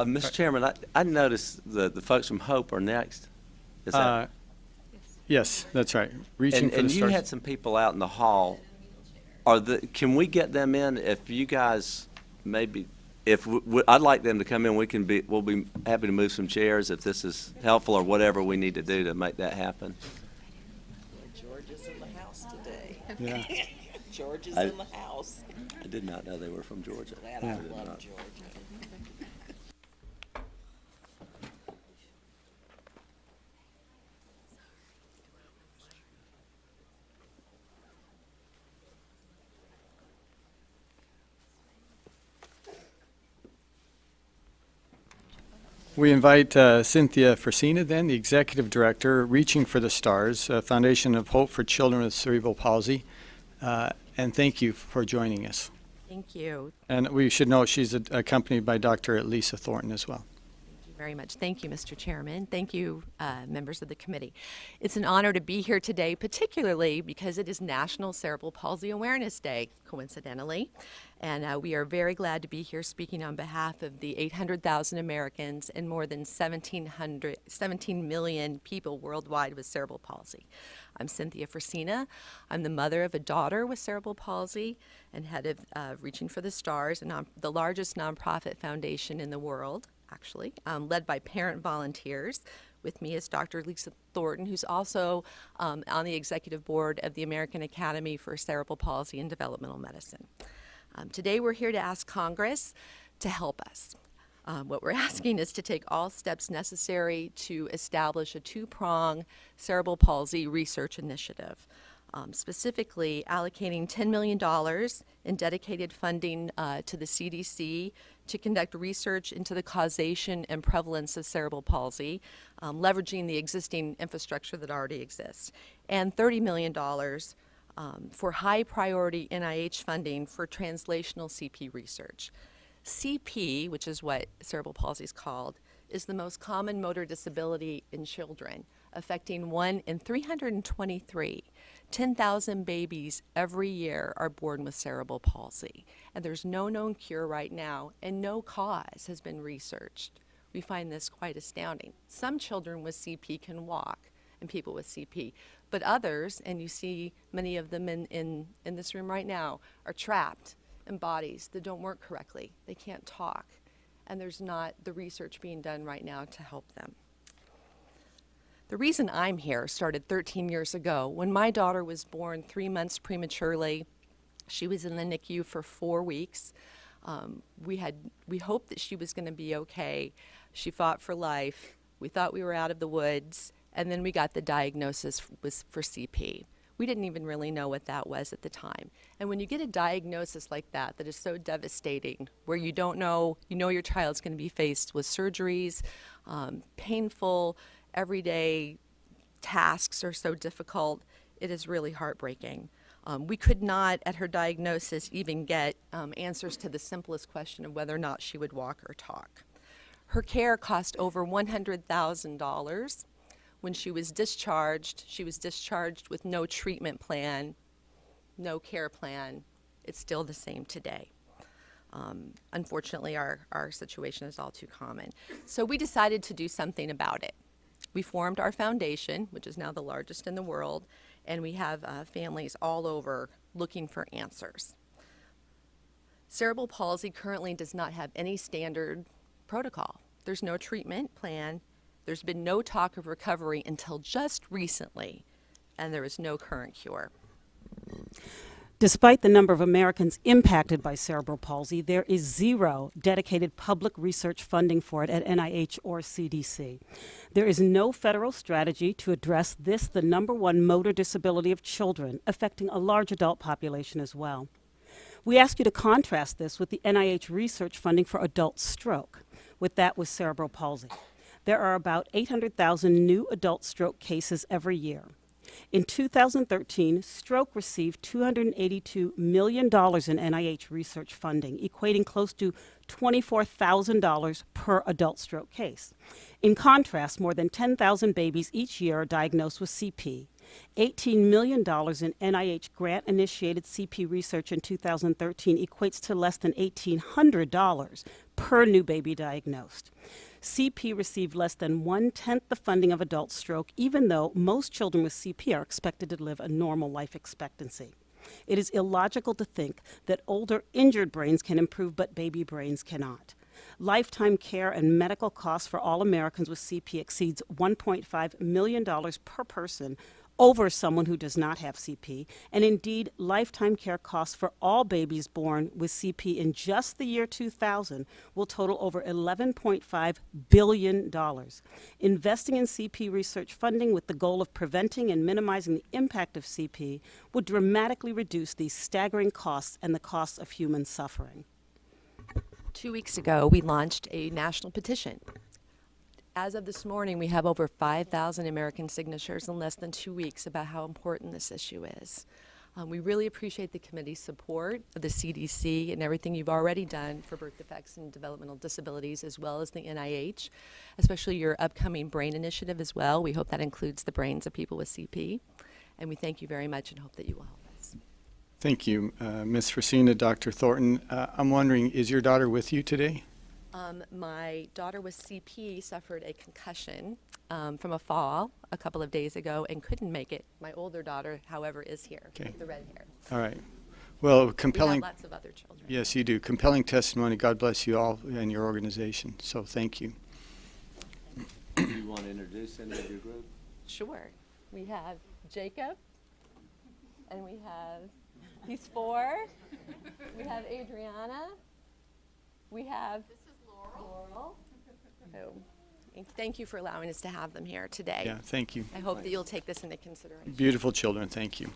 Mr. Chairman, I noticed the folks from Hope are next. Is that? Yes, that's right. Reaching for the And you stars. had some people out in the hall. Can we get them in if you guys maybe, I'd like them to come in, we'll be happy to move some chairs if this is helpful or whatever we need to do to make that happen. George is in the house today. Yeah. George is in the house. I did not know they were from Georgia. Glad I love Georgia. We invite Cynthia Frisina, then, the Executive Director, Reaching for the Stars, Foundation of Hope for Children with Cerebral Palsy. And thank you for joining us. Thank you. And we should know she's accompanied by Dr. Lisa Thornton as well. Thank you very much. Thank you, Mr. Chairman. Thank you, members of the committee. It's an honor to be here today, particularly because it is National Cerebral Palsy Awareness Day, coincidentally. And we are very glad to be here speaking on behalf of the 800,000 Americans and more than 17 million people worldwide with cerebral palsy. I'm Cynthia Frisina. I'm the mother of a daughter with cerebral palsy and head of Reaching for the Stars, the largest nonprofit foundation in the world, actually, led by parent volunteers. With me is Dr. Lisa Thornton, who's also on the executive board of the American Academy for Cerebral Palsy and Developmental Medicine. Today we're here to ask Congress to help us. What we're asking is to take all steps necessary to establish a two-prong cerebral palsy research initiative, specifically allocating $10 million in dedicated funding to the CDC to conduct research into the causation and prevalence of cerebral palsy, leveraging the existing infrastructure that already exists, and $30 million for high-priority NIH funding for translational CP research. CP, which is what cerebral palsy is called, is the most common motor disability in children, affecting 1 in 323. 10,000 babies every year are born with cerebral palsy, and there's no known cure right now, and no cause has been researched. We find this quite astounding. Some children with CP can walk, and people with CP, but others, and you see many of them in this room right now, are trapped in bodies that don't work correctly. They can't talk, and there's not the research being done right now to help them. The reason I'm here started 13 years ago. When my daughter was born 3 months prematurely, she was in the NICU for 4 weeks. We hoped that she was going to be okay. She fought for life. We thought we were out of the woods, and then we got the diagnosis for CP. We didn't even really know what that was at the time. And when you get a diagnosis like that is so devastating, where you don't know, you know your child's going to be faced with surgeries, painful, everyday tasks are so difficult, it is really heartbreaking. We could not, at her diagnosis, even get answers to the simplest question of whether or not she would walk or talk. Her care cost over $100,000. When she was discharged with no treatment plan, no care plan. It's still the same today. Unfortunately, our situation is all too common. So we decided to do something about it. We formed our foundation, which is now the largest in the world, and we have families all over looking for answers. Cerebral palsy currently does not have any standard protocol. There's no treatment plan. There's been no talk of recovery until just recently, and there is no current cure. Despite the number of Americans impacted by cerebral palsy, there is zero dedicated public research funding for it at NIH or CDC. There is no federal strategy to address this, the #1 motor disability of children, affecting a large adult population as well. We ask you to contrast this with the NIH research funding for adult stroke, with that with cerebral palsy. There are about 800,000 new adult stroke cases every year. In 2013, stroke received $282 million in NIH research funding, equating close to $24,000 per adult stroke case. In contrast, more than 10,000 babies each year are diagnosed with CP, $18 million in NIH grant-initiated CP research in 2013 equates to less than $1,800 per new baby diagnosed. CP received less than 1/10 the funding of adult stroke, even though most children with CP are expected to live a normal life expectancy. It is illogical to think that older, injured brains can improve, but baby brains cannot. Lifetime care and medical costs for all Americans with CP exceeds $1.5 million per person over someone who does not have CP, and indeed, lifetime care costs for all babies born with CP in just the year 2000 will total over $11.5 billion. Investing in CP research funding with the goal of preventing and minimizing the impact of CP would dramatically reduce these staggering costs and the costs of human suffering. 2 weeks ago, we launched a national petition. As of this morning, we have over 5,000 American signatures in less than 2 weeks about how important this issue is. We really appreciate the committee's support of the CDC and everything you've already done for birth defects and developmental disabilities, as well as the NIH, especially your upcoming brain initiative as well. We hope that includes the brains of people with CP. And we thank you very much and hope that you will help us. Thank you, Ms. Frisina. Dr. Thornton, I'm wondering, is your daughter with you today? My daughter with CP suffered a concussion from a fall a couple of days ago and couldn't make it. My older daughter, however, is here, Okay. with the red hair. All right. Well, We compelling. have lots of other children. Yes, you do. Compelling testimony. God bless you all and your organization. So thank you. Do you want to introduce any of your group? Sure. We have Jacob, and we have, he's 4. We have Adriana. We have Laurel. So, thank you for allowing us to have them here today. Yeah, thank you. I hope that you'll take this into consideration. Beautiful children. Thank you.